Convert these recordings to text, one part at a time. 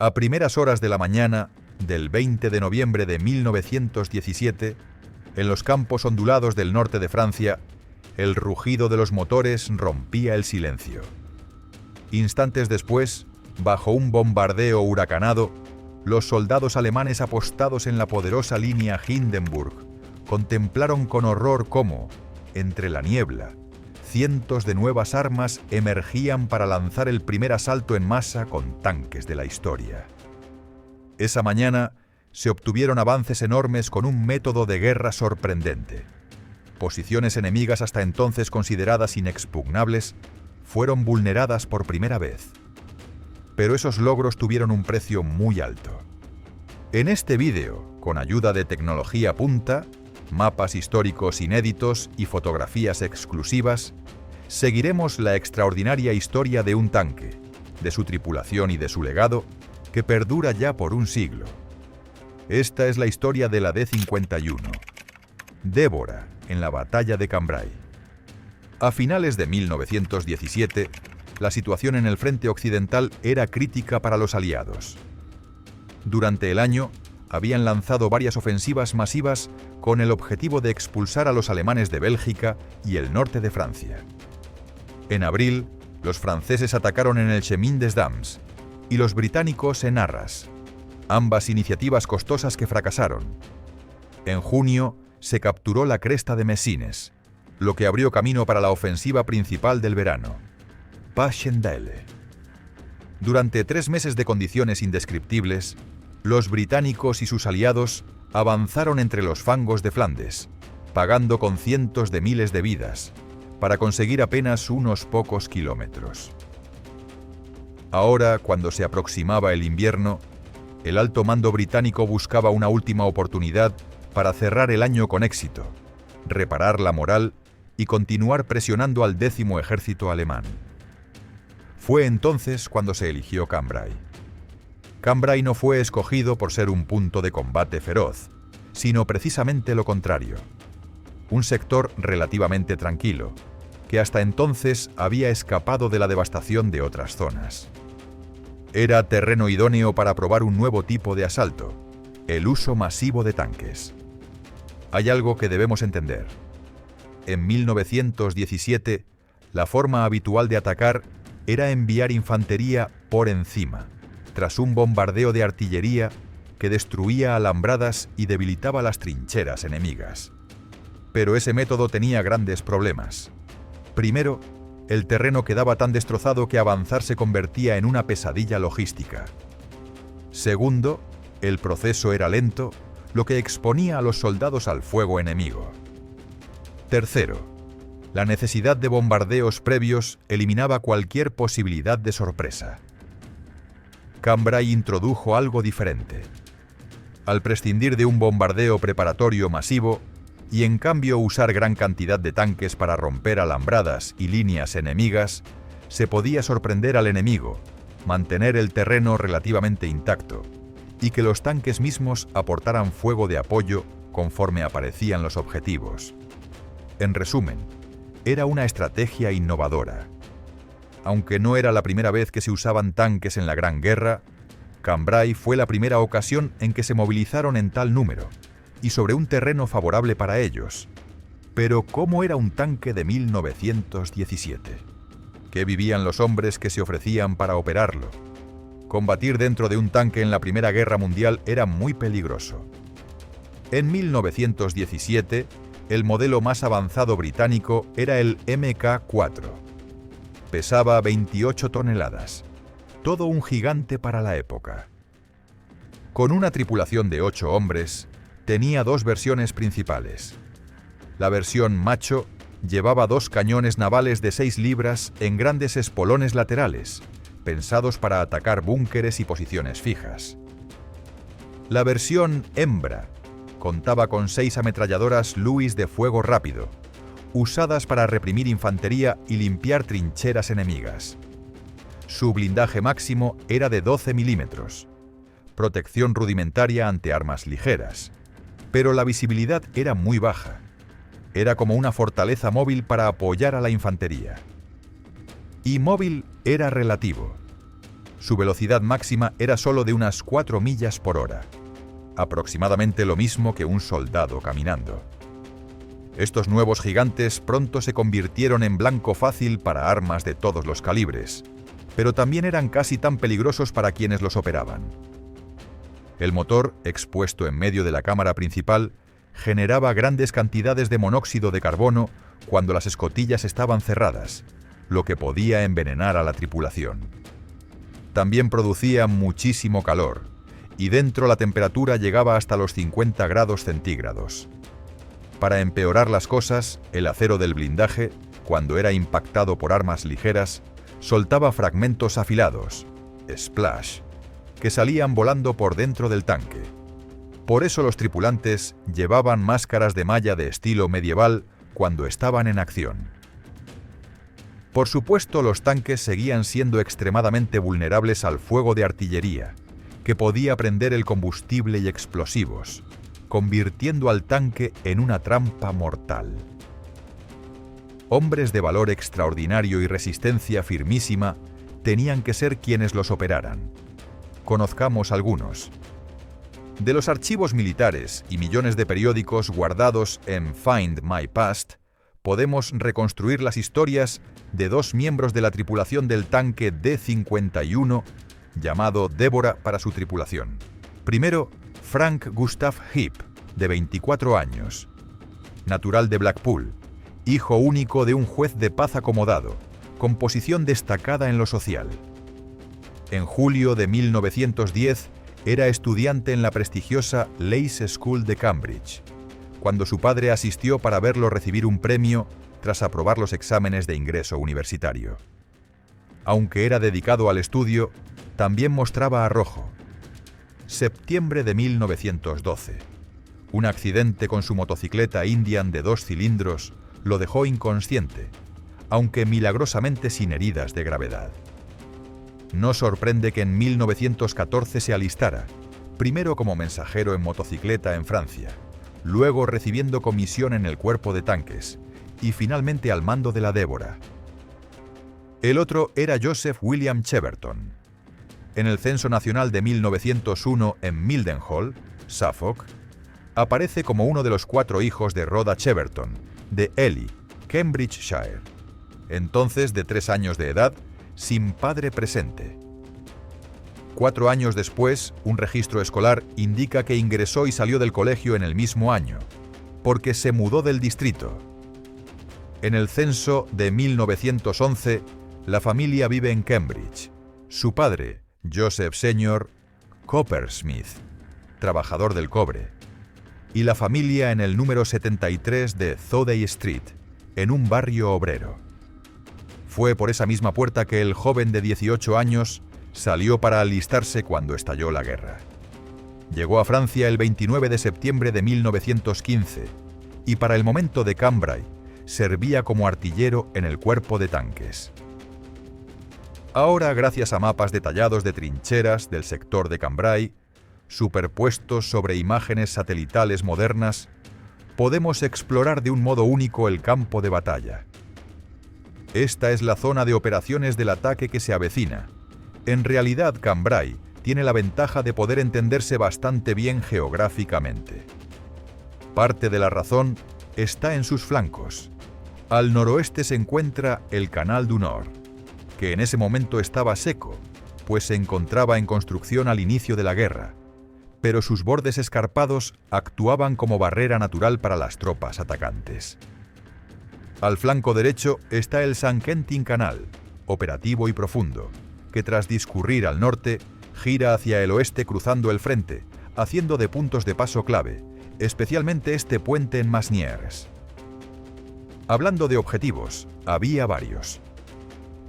A primeras horas de la mañana del 20 de noviembre de 1917, en los campos ondulados del norte de Francia, el rugido de los motores rompía el silencio. Instantes después, bajo un bombardeo huracanado, los soldados alemanes apostados en la poderosa línea Hindenburg contemplaron con horror cómo, entre la niebla, cientos de nuevas armas emergían para lanzar el primer asalto en masa con tanques de la historia. Esa mañana se obtuvieron avances enormes con un método de guerra sorprendente. Posiciones enemigas hasta entonces consideradas inexpugnables fueron vulneradas por primera vez. Pero esos logros tuvieron un precio muy alto. En este vídeo, con ayuda de tecnología punta, mapas históricos inéditos y fotografías exclusivas, seguiremos la extraordinaria historia de un tanque, de su tripulación y de su legado, que perdura ya por un siglo. Esta es la historia de la D-51, Débora, en la batalla de Cambrai. A finales de 1917, la situación en el frente occidental era crítica para los aliados. Durante el año, habían lanzado varias ofensivas masivas con el objetivo de expulsar a los alemanes de Bélgica y el norte de Francia. En abril, los franceses atacaron en el Chemin des Dames y los británicos en Arras, ambas iniciativas costosas que fracasaron. En junio, se capturó la cresta de Messines, lo que abrió camino para la ofensiva principal del verano, Passchendaele. Durante 3 meses de condiciones indescriptibles, los británicos y sus aliados avanzaron entre los fangos de Flandes, pagando con cientos de miles de vidas, para conseguir apenas unos pocos kilómetros. Ahora, cuando se aproximaba el invierno, el alto mando británico buscaba una última oportunidad para cerrar el año con éxito, reparar la moral y continuar presionando al 10º ejército alemán. Fue entonces cuando se eligió Cambrai. Cambrai no fue escogido por ser un punto de combate feroz, sino precisamente lo contrario. Un sector relativamente tranquilo, que hasta entonces había escapado de la devastación de otras zonas. Era terreno idóneo para probar un nuevo tipo de asalto, el uso masivo de tanques. Hay algo que debemos entender. En 1917, la forma habitual de atacar era enviar infantería por encima, tras un bombardeo de artillería que destruía alambradas y debilitaba las trincheras enemigas. Pero ese método tenía grandes problemas. Primero, el terreno quedaba tan destrozado que avanzar se convertía en una pesadilla logística. Segundo, el proceso era lento, lo que exponía a los soldados al fuego enemigo. Tercero, la necesidad de bombardeos previos eliminaba cualquier posibilidad de sorpresa. Cambrai introdujo algo diferente. Al prescindir de un bombardeo preparatorio masivo y en cambio usar gran cantidad de tanques para romper alambradas y líneas enemigas, se podía sorprender al enemigo, mantener el terreno relativamente intacto y que los tanques mismos aportaran fuego de apoyo conforme aparecían los objetivos. En resumen, era una estrategia innovadora. Aunque no era la primera vez que se usaban tanques en la Gran Guerra, Cambrai fue la primera ocasión en que se movilizaron en tal número, y sobre un terreno favorable para ellos. Pero ¿cómo era un tanque de 1917? ¿Qué vivían los hombres que se ofrecían para operarlo? Combatir dentro de un tanque en la Primera Guerra Mundial era muy peligroso. En 1917, el modelo más avanzado británico era el Mk4. Pesaba 28 toneladas, todo un gigante para la época. Con una tripulación de 8 hombres, tenía 2 versiones principales. La versión macho llevaba 2 cañones navales de 6 libras en grandes espolones laterales, pensados para atacar búnkeres y posiciones fijas. La versión hembra contaba con 6 ametralladoras Lewis de fuego rápido, usadas para reprimir infantería y limpiar trincheras enemigas. Su blindaje máximo era de 12 milímetros, protección rudimentaria ante armas ligeras, pero la visibilidad era muy baja. Era como una fortaleza móvil para apoyar a la infantería. Y móvil era relativo. Su velocidad máxima era solo de unas 4 millas por hora, aproximadamente lo mismo que un soldado caminando. Estos nuevos gigantes pronto se convirtieron en blanco fácil para armas de todos los calibres, pero también eran casi tan peligrosos para quienes los operaban. El motor, expuesto en medio de la cámara principal, generaba grandes cantidades de monóxido de carbono cuando las escotillas estaban cerradas, lo que podía envenenar a la tripulación. También producía muchísimo calor, y dentro la temperatura llegaba hasta los 50 grados centígrados. Para empeorar las cosas, el acero del blindaje, cuando era impactado por armas ligeras, soltaba fragmentos afilados, splash, que salían volando por dentro del tanque. Por eso los tripulantes llevaban máscaras de malla de estilo medieval cuando estaban en acción. Por supuesto, los tanques seguían siendo extremadamente vulnerables al fuego de artillería, que podía prender el combustible y explosivos, convirtiendo al tanque en una trampa mortal. Hombres de valor extraordinario y resistencia firmísima tenían que ser quienes los operaran. Conozcamos algunos. De los archivos militares y millones de periódicos guardados en Find My Past, podemos reconstruir las historias de 2 miembros de la tripulación del tanque D-51, llamado Débora para su tripulación. Primero, Frank Gustav Heap, de 24 años, natural de Blackpool, hijo único de un juez de paz acomodado, con posición destacada en lo social. En julio de 1910 era estudiante en la prestigiosa Leys School de Cambridge, cuando su padre asistió para verlo recibir un premio tras aprobar los exámenes de ingreso universitario. Aunque era dedicado al estudio, también mostraba arrojo. Septiembre de 1912. Un accidente con su motocicleta Indian de 2 cilindros lo dejó inconsciente, aunque milagrosamente sin heridas de gravedad. No sorprende que en 1914 se alistara, primero como mensajero en motocicleta en Francia, luego recibiendo comisión en el cuerpo de tanques y finalmente al mando de la Débora. El otro era Joseph William Cheverton. En el censo nacional de 1901 en Mildenhall, Suffolk, aparece como uno de los 4 hijos de Rhoda Cheverton, de Ely, Cambridgeshire, entonces de 3 años de edad, sin padre presente. 4 años después, un registro escolar indica que ingresó y salió del colegio en el mismo año, porque se mudó del distrito. En el censo de 1911, la familia vive en Cambridge. Su padre, Joseph Sr. Coppersmith, trabajador del cobre, y la familia en el número 73 de Thoday Street, en un barrio obrero. Fue por esa misma puerta que el joven de 18 años salió para alistarse cuando estalló la guerra. Llegó a Francia el 29 de septiembre de 1915 y para el momento de Cambrai servía como artillero en el cuerpo de tanques. Ahora, gracias a mapas detallados de trincheras del sector de Cambrai, superpuestos sobre imágenes satelitales modernas, podemos explorar de un modo único el campo de batalla. Esta es la zona de operaciones del ataque que se avecina. En realidad, Cambrai tiene la ventaja de poder entenderse bastante bien geográficamente. Parte de la razón está en sus flancos. Al noroeste se encuentra el Canal du Nord, que en ese momento estaba seco, pues se encontraba en construcción al inicio de la guerra, pero sus bordes escarpados actuaban como barrera natural para las tropas atacantes. Al flanco derecho está el St. Quentin Canal, operativo y profundo, que tras discurrir al norte, gira hacia el oeste cruzando el frente, haciendo de puntos de paso clave, especialmente este puente en Masnieres. Hablando de objetivos, había varios.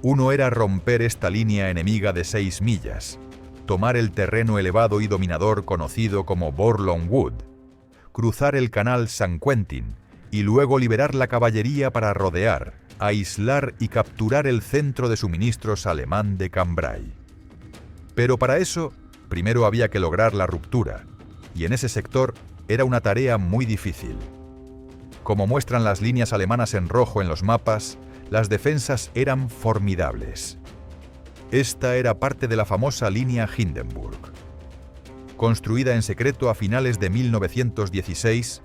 Uno era romper esta línea enemiga de 6 millas, tomar el terreno elevado y dominador conocido como Borlon Wood, cruzar el canal St. Quentin y luego liberar la caballería para rodear, aislar y capturar el centro de suministros alemán de Cambrai. Pero para eso, primero había que lograr la ruptura, y en ese sector era una tarea muy difícil. Como muestran las líneas alemanas en rojo en los mapas, las defensas eran formidables. Esta era parte de la famosa línea Hindenburg. Construida en secreto a finales de 1916,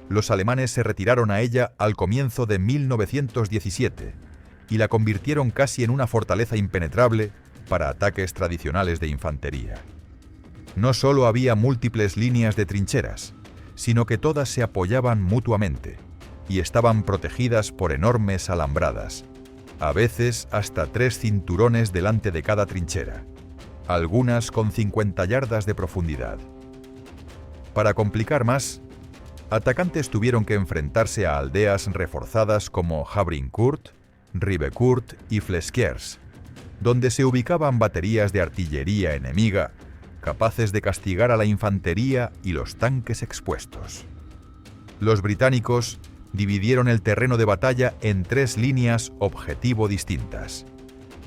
los alemanes se retiraron a ella al comienzo de 1917 y la convirtieron casi en una fortaleza impenetrable para ataques tradicionales de infantería. No solo había múltiples líneas de trincheras, sino que todas se apoyaban mutuamente y estaban protegidas por enormes alambradas, a veces hasta 3 cinturones delante de cada trinchera, algunas con 50 yardas de profundidad. Para complicar más, atacantes tuvieron que enfrentarse a aldeas reforzadas como Havrincourt, Ribecourt y Flesquières, donde se ubicaban baterías de artillería enemiga capaces de castigar a la infantería y los tanques expuestos. Los británicos dividieron el terreno de batalla en 3 líneas objetivo distintas.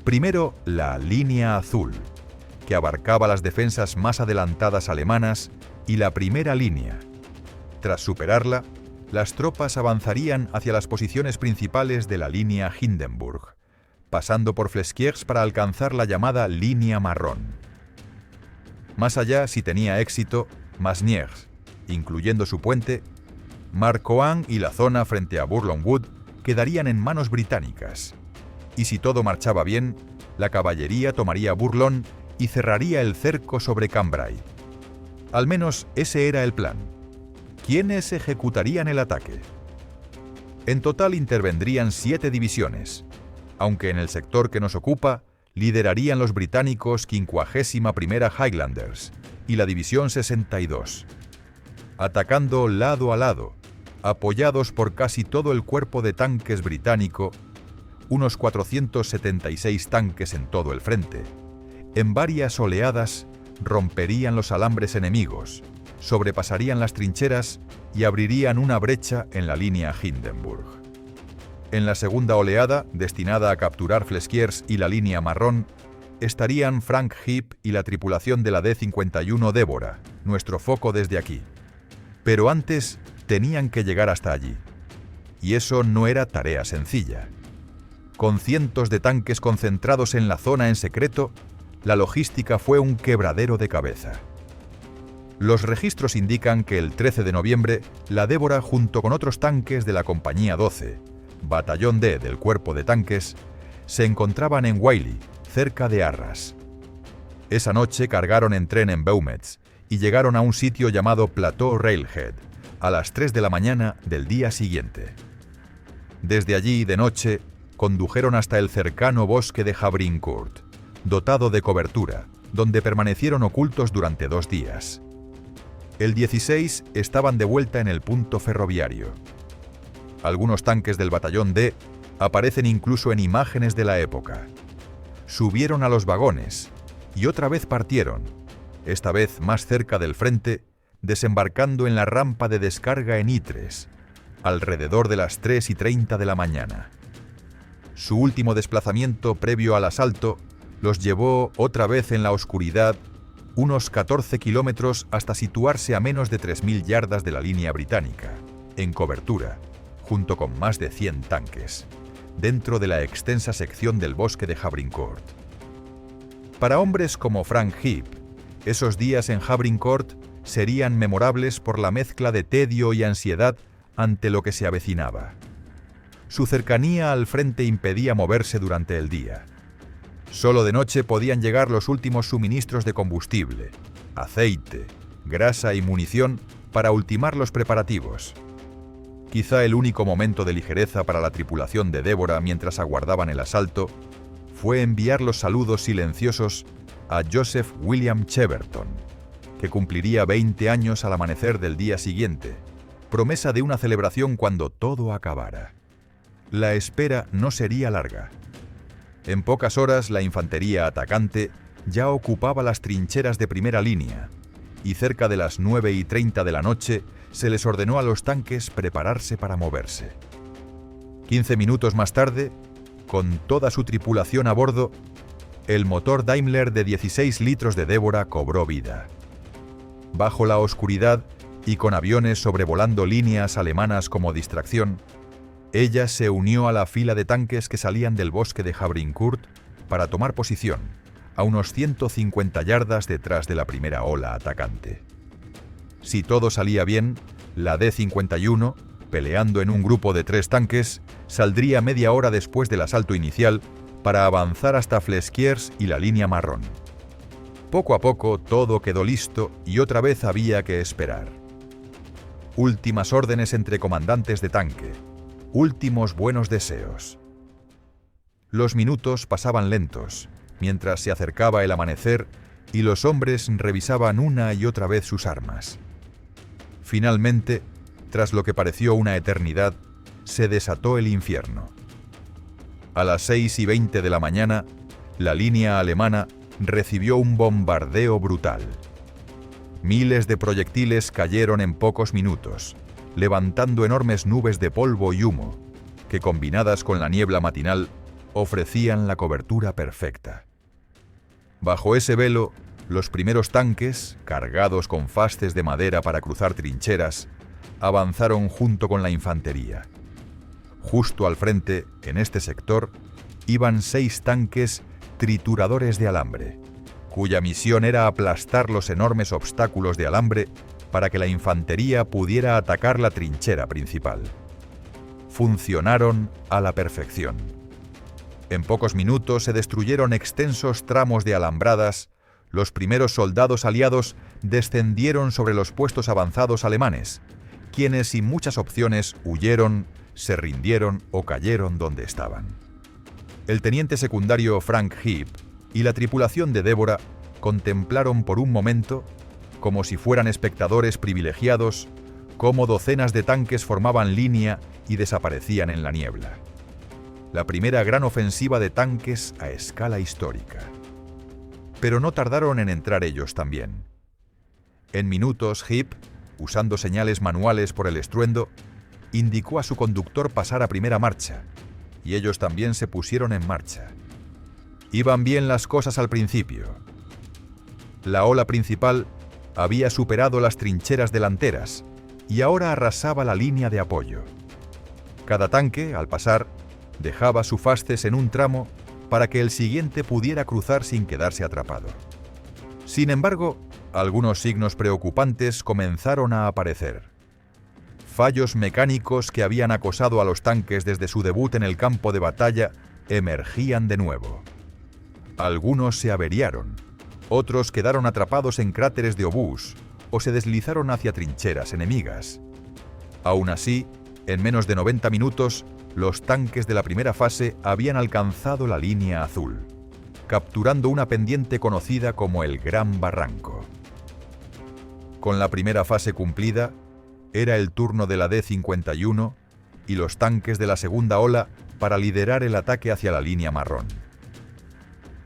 Primero, la línea azul, que abarcaba las defensas más adelantadas alemanas, y la primera línea. Tras superarla, las tropas avanzarían hacia las posiciones principales de la línea Hindenburg, pasando por Flesquières para alcanzar la llamada línea marrón. Más allá, si tenía éxito, Masnieres, incluyendo su puente, Marcoing y la zona frente a Bourlon Wood quedarían en manos británicas. Y si todo marchaba bien, la caballería tomaría Bourlon y cerraría el cerco sobre Cambrai. Al menos ese era el plan. ¿Quiénes ejecutarían el ataque? En total intervendrían 7 divisiones, aunque en el sector que nos ocupa liderarían los británicos 51ª Highlanders y la División 62. Atacando lado a lado, apoyados por casi todo el cuerpo de tanques británico, unos 476 tanques en todo el frente, en varias oleadas romperían los alambres enemigos, sobrepasarían las trincheras y abrirían una brecha en la línea Hindenburg. En la segunda oleada, destinada a capturar Flesquières y la línea marrón, estarían Frank Heap y la tripulación de la D-51 Débora, nuestro foco desde aquí. Pero antes tenían que llegar hasta allí. Y eso no era tarea sencilla. Con cientos de tanques concentrados en la zona en secreto, la logística fue un quebradero de cabeza. Los registros indican que el 13 de noviembre, la Débora, junto con otros tanques de la Compañía 12, Batallón D del Cuerpo de Tanques, se encontraban en Wiley, cerca de Arras. Esa noche cargaron en tren en Beaumetz y llegaron a un sitio llamado Plateau Railhead, a las 3 de la mañana del día siguiente. Desde allí, de noche, condujeron hasta el cercano bosque de Havrincourt, dotado de cobertura, donde permanecieron ocultos durante 2 días. El 16 estaban de vuelta en el punto ferroviario. Algunos tanques del Batallón D aparecen incluso en imágenes de la época. Subieron a los vagones y otra vez partieron, esta vez más cerca del frente, desembarcando en la rampa de descarga en Ytres, alrededor de las 3:30 de la mañana. Su último desplazamiento previo al asalto los llevó otra vez en la oscuridad unos 14 kilómetros hasta situarse a menos de 3.000 yardas de la línea británica, en cobertura, junto con más de 100 tanques, dentro de la extensa sección del bosque de Havrincourt. Para hombres como Frank Heap, esos días en Havrincourt serían memorables por la mezcla de tedio y ansiedad ante lo que se avecinaba. Su cercanía al frente impedía moverse durante el día. Solo de noche podían llegar los últimos suministros de combustible, aceite, grasa y munición para ultimar los preparativos. Quizá el único momento de ligereza para la tripulación de Débora mientras aguardaban el asalto fue enviar los saludos silenciosos a Joseph William Cheverton, que cumpliría 20 años al amanecer del día siguiente, promesa de una celebración cuando todo acabara. La espera no sería larga. En pocas horas la infantería atacante ya ocupaba las trincheras de primera línea, y cerca de las 9:30 de la noche se les ordenó a los tanques prepararse para moverse. 15 minutos más tarde, con toda su tripulación a bordo, el motor Daimler de 16 litros de Débora cobró vida. Bajo la oscuridad y con aviones sobrevolando líneas alemanas como distracción, ella se unió a la fila de tanques que salían del bosque de Havrincourt para tomar posición, a unos 150 yardas detrás de la primera ola atacante. Si todo salía bien, la D-51, peleando en un grupo de 3 tanques, saldría media hora después del asalto inicial para avanzar hasta Flesquières y la línea marrón. Poco a poco todo quedó listo y otra vez había que esperar. Últimas órdenes entre comandantes de tanque. Últimos buenos deseos. Los minutos pasaban lentos, mientras se acercaba el amanecer y los hombres revisaban una y otra vez sus armas. Finalmente, tras lo que pareció una eternidad, se desató el infierno. A las 6:20 de la mañana, la línea alemana recibió un bombardeo brutal. Miles de proyectiles cayeron en pocos minutos, levantando enormes nubes de polvo y humo, que combinadas con la niebla matinal, ofrecían la cobertura perfecta. Bajo ese velo, los primeros tanques, cargados con fasces de madera para cruzar trincheras, avanzaron junto con la infantería. Justo al frente, en este sector, iban 6 tanques trituradores de alambre, cuya misión era aplastar los enormes obstáculos de alambre para que la infantería pudiera atacar la trinchera principal. Funcionaron a la perfección. En pocos minutos se destruyeron extensos tramos de alambradas. Los primeros soldados aliados descendieron sobre los puestos avanzados alemanes, quienes sin muchas opciones huyeron, se rindieron o cayeron donde estaban. El teniente secundario Frank Heap y la tripulación de Débora contemplaron por un momento, como si fueran espectadores privilegiados, cómo docenas de tanques formaban línea y desaparecían en la niebla. La primera gran ofensiva de tanques a escala histórica. Pero no tardaron en entrar ellos también. En minutos, Heap, usando señales manuales por el estruendo, indicó a su conductor pasar a primera marcha, y ellos también se pusieron en marcha. Iban bien las cosas al principio. La ola principal había superado las trincheras delanteras y ahora arrasaba la línea de apoyo. Cada tanque, al pasar, dejaba su fasces en un tramo para que el siguiente pudiera cruzar sin quedarse atrapado. Sin embargo, algunos signos preocupantes comenzaron a aparecer. Fallos mecánicos que habían acosado a los tanques desde su debut en el campo de batalla emergían de nuevo. Algunos se averiaron, otros quedaron atrapados en cráteres de obús o se deslizaron hacia trincheras enemigas. Aún así, en menos de 90 minutos, los tanques de la primera fase habían alcanzado la línea azul, capturando una pendiente conocida como el Gran Barranco. Con la primera fase cumplida, era el turno de la D-51 y los tanques de la segunda ola para liderar el ataque hacia la línea marrón.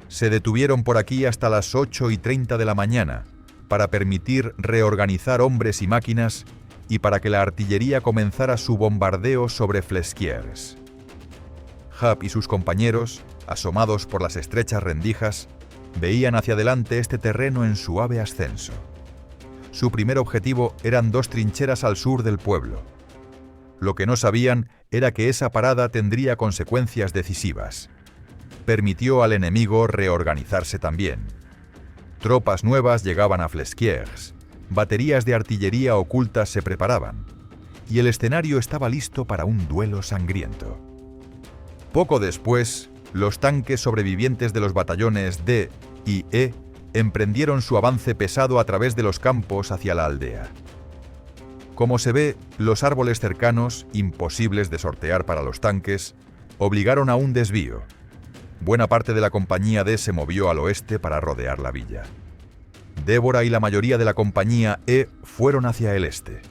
Se detuvieron por aquí hasta las 8:30 de la mañana para permitir reorganizar hombres y máquinas y para que la artillería comenzara su bombardeo sobre Flesquières. Heap y sus compañeros, asomados por las estrechas rendijas, veían hacia adelante este terreno en suave ascenso. Su primer objetivo eran 2 trincheras al sur del pueblo. Lo que no sabían era que esa parada tendría consecuencias decisivas. Permitió al enemigo reorganizarse también. Tropas nuevas llegaban a Flesquières, baterías de artillería ocultas se preparaban, y el escenario estaba listo para un duelo sangriento. Poco después, los tanques sobrevivientes de los batallones D y E emprendieron su avance pesado a través de los campos hacia la aldea. Como se ve, los árboles cercanos, imposibles de sortear para los tanques, obligaron a un desvío. Buena parte de la compañía D se movió al oeste para rodear la villa. Débora y la mayoría de la compañía E fueron hacia el este.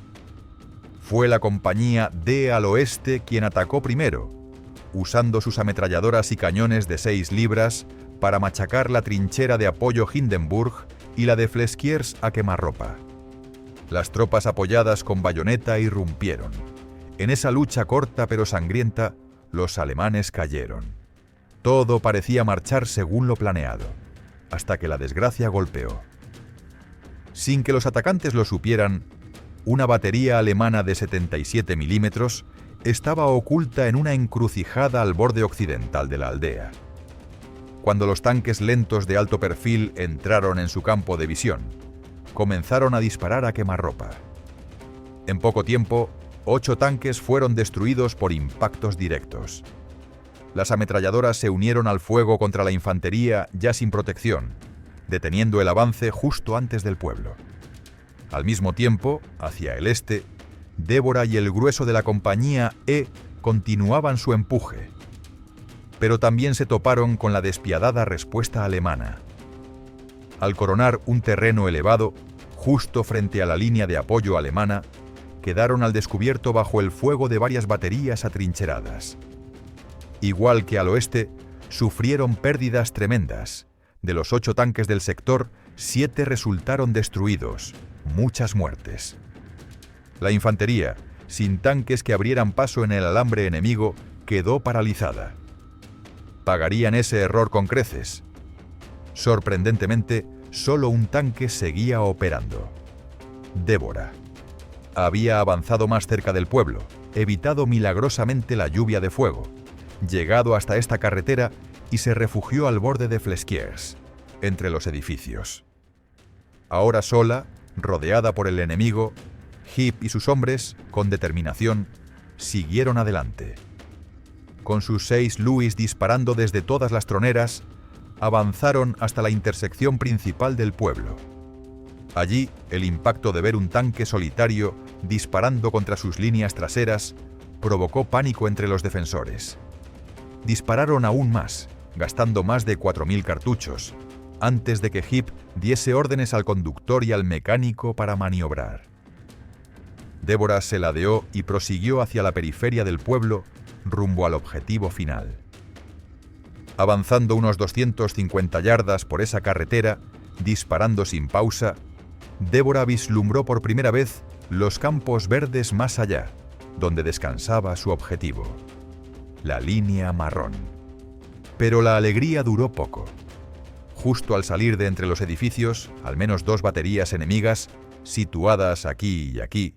Fue la compañía D al oeste quien atacó primero, usando sus ametralladoras y cañones de 6 libras para machacar la trinchera de apoyo Hindenburg y la de Flesquières a quemarropa. Las tropas apoyadas con bayoneta irrumpieron. En esa lucha corta pero sangrienta, los alemanes cayeron. Todo parecía marchar según lo planeado, hasta que la desgracia golpeó. Sin que los atacantes lo supieran, una batería alemana de 77 milímetros estaba oculta en una encrucijada al borde occidental de la aldea. Cuando los tanques lentos de alto perfil entraron en su campo de visión, comenzaron a disparar a quemarropa. En poco tiempo, 8 tanques fueron destruidos por impactos directos. Las ametralladoras se unieron al fuego contra la infantería ya sin protección, deteniendo el avance justo antes del pueblo. Al mismo tiempo, hacia el este, Débora y el grueso de la compañía E continuaban su empuje. Pero también se toparon con la despiadada respuesta alemana. Al coronar un terreno elevado, justo frente a la línea de apoyo alemana, quedaron al descubierto bajo el fuego de varias baterías atrincheradas. Igual que al oeste, sufrieron pérdidas tremendas. De los 8 tanques del sector, 7 resultaron destruidos, muchas muertes. La infantería, sin tanques que abrieran paso en el alambre enemigo, quedó paralizada. Pagarían ese error con creces. Sorprendentemente, solo un tanque seguía operando. Débora. Había avanzado más cerca del pueblo, evitado milagrosamente la lluvia de fuego, llegado hasta esta carretera y se refugió al borde de Flesquières, entre los edificios. Ahora sola, rodeada por el enemigo, Heap y sus hombres, con determinación, siguieron adelante. Con sus 6 Louis disparando desde todas las troneras, avanzaron hasta la intersección principal del pueblo. Allí, el impacto de ver un tanque solitario disparando contra sus líneas traseras provocó pánico entre los defensores. Dispararon aún más, gastando más de 4.000 cartuchos, antes de que Heap diese órdenes al conductor y al mecánico para maniobrar. Débora se ladeó y prosiguió hacia la periferia del pueblo, rumbo al objetivo final. Avanzando unos 250 yardas por esa carretera, disparando sin pausa, Débora vislumbró por primera vez los campos verdes más allá, donde descansaba su objetivo, la línea marrón. Pero la alegría duró poco. Justo al salir de entre los edificios, al menos 2 baterías enemigas, situadas aquí y aquí,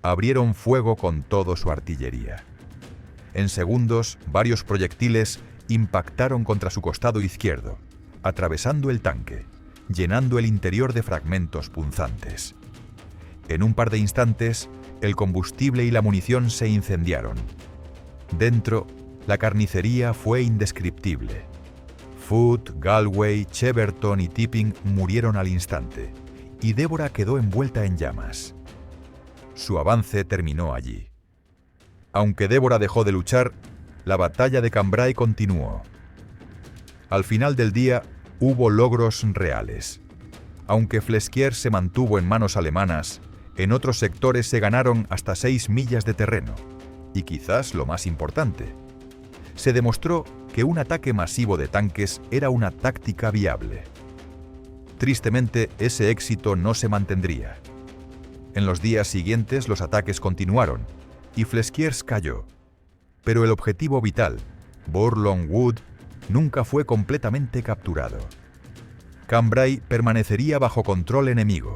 abrieron fuego con toda su artillería. En segundos, varios proyectiles impactaron contra su costado izquierdo, atravesando el tanque, llenando el interior de fragmentos punzantes. En un par de instantes, el combustible y la munición se incendiaron. Dentro, la carnicería fue indescriptible. Foote, Galway, Cheverton y Tipping murieron al instante, y Débora quedó envuelta en llamas. Su avance terminó allí. Aunque Débora dejó de luchar, la batalla de Cambrai continuó. Al final del día, hubo logros reales. Aunque Flesquières se mantuvo en manos alemanas, en otros sectores se ganaron hasta 6 millas de terreno, y quizás lo más importante, se demostró que un ataque masivo de tanques era una táctica viable. Tristemente, ese éxito no se mantendría. En los días siguientes los ataques continuaron, y Flesquières cayó. Pero el objetivo vital, Bourlon Wood, nunca fue completamente capturado. Cambrai permanecería bajo control enemigo.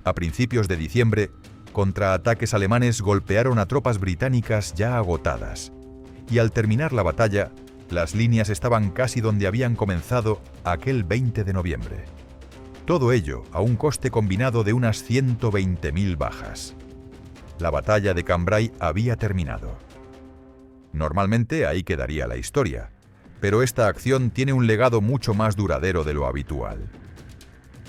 A principios de diciembre, contraataques alemanes golpearon a tropas británicas ya agotadas, y al terminar la batalla, las líneas estaban casi donde habían comenzado aquel 20 de noviembre. Todo ello a un coste combinado de unas 120.000 bajas. La batalla de Cambrai había terminado. Normalmente ahí quedaría la historia, pero esta acción tiene un legado mucho más duradero de lo habitual.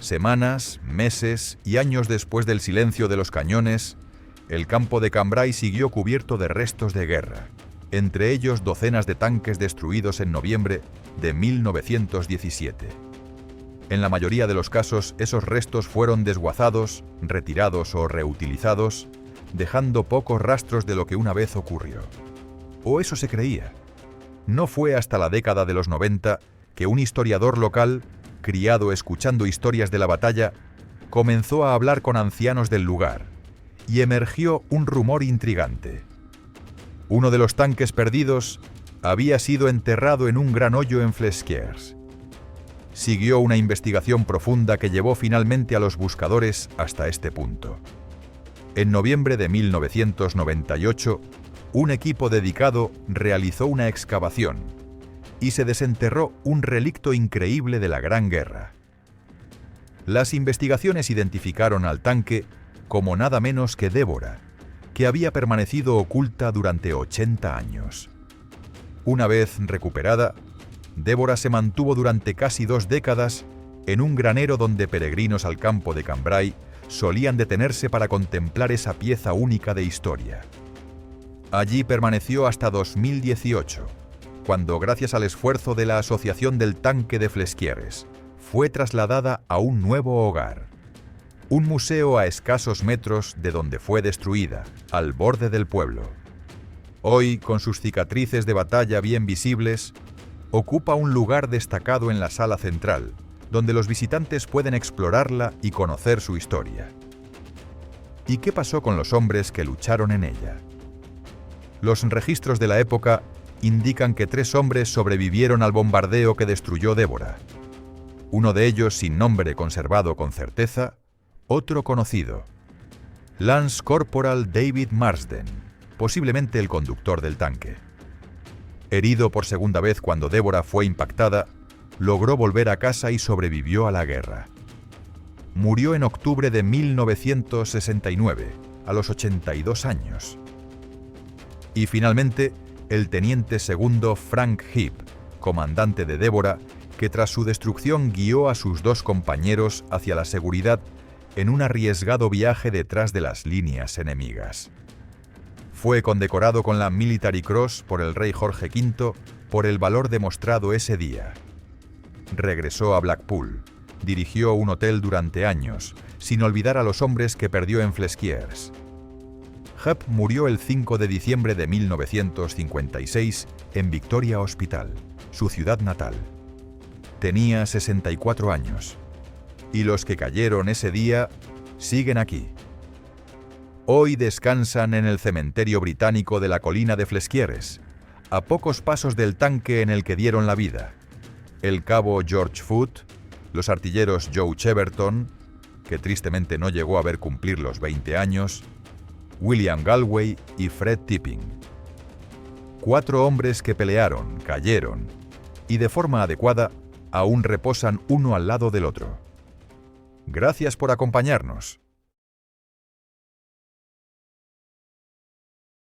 Semanas, meses y años después del silencio de los cañones, el campo de Cambrai siguió cubierto de restos de guerra, entre ellos docenas de tanques destruidos en noviembre de 1917. En la mayoría de los casos, esos restos fueron desguazados, retirados o reutilizados, dejando pocos rastros de lo que una vez ocurrió. O eso se creía. No fue hasta la década de los 90 que un historiador local, criado escuchando historias de la batalla, comenzó a hablar con ancianos del lugar, y emergió un rumor intrigante. Uno de los tanques perdidos había sido enterrado en un gran hoyo en Flesquières. Siguió una investigación profunda que llevó finalmente a los buscadores hasta este punto. En noviembre de 1998, un equipo dedicado realizó una excavación y se desenterró un relicto increíble de la Gran Guerra. Las investigaciones identificaron al tanque como nada menos que Débora, que había permanecido oculta durante 80 años. Una vez recuperada, Débora se mantuvo durante casi 2 décadas en un granero donde peregrinos al campo de Cambrai solían detenerse para contemplar esa pieza única de historia. Allí permaneció hasta 2018, cuando, gracias al esfuerzo de la Asociación del Tanque de Flesquieres, fue trasladada a un nuevo hogar. Un museo a escasos metros de donde fue destruida, al borde del pueblo. Hoy, con sus cicatrices de batalla bien visibles, ocupa un lugar destacado en la sala central, donde los visitantes pueden explorarla y conocer su historia. ¿Y qué pasó con los hombres que lucharon en ella? Los registros de la época indican que 3 hombres sobrevivieron al bombardeo que destruyó Débora. Uno de ellos sin nombre conservado con certeza, otro conocido. Lance Corporal David Marsden, posiblemente el conductor del tanque. Herido por segunda vez cuando Débora fue impactada, logró volver a casa y sobrevivió a la guerra. Murió en octubre de 1969, a los 82 años. Y finalmente, el teniente segundo Frank Heap, comandante de Débora, que tras su destrucción guió a sus 2 compañeros hacia la seguridad en un arriesgado viaje detrás de las líneas enemigas. Fue condecorado con la Military Cross por el rey Jorge V por el valor demostrado ese día. Regresó a Blackpool, dirigió un hotel durante años, sin olvidar a los hombres que perdió en Flesquières. Heap murió el 5 de diciembre de 1956 en Victoria Hospital, su ciudad natal. Tenía 64 años, y los que cayeron ese día siguen aquí. Hoy descansan en el cementerio británico de la colina de Flesquieres, a pocos pasos del tanque en el que dieron la vida. El cabo George Foote, los artilleros Joe Cheverton, que tristemente no llegó a ver cumplir los 20 años, William Galway y Fred Tipping. 4 hombres que pelearon, cayeron, y de forma adecuada aún reposan uno al lado del otro. Gracias por acompañarnos.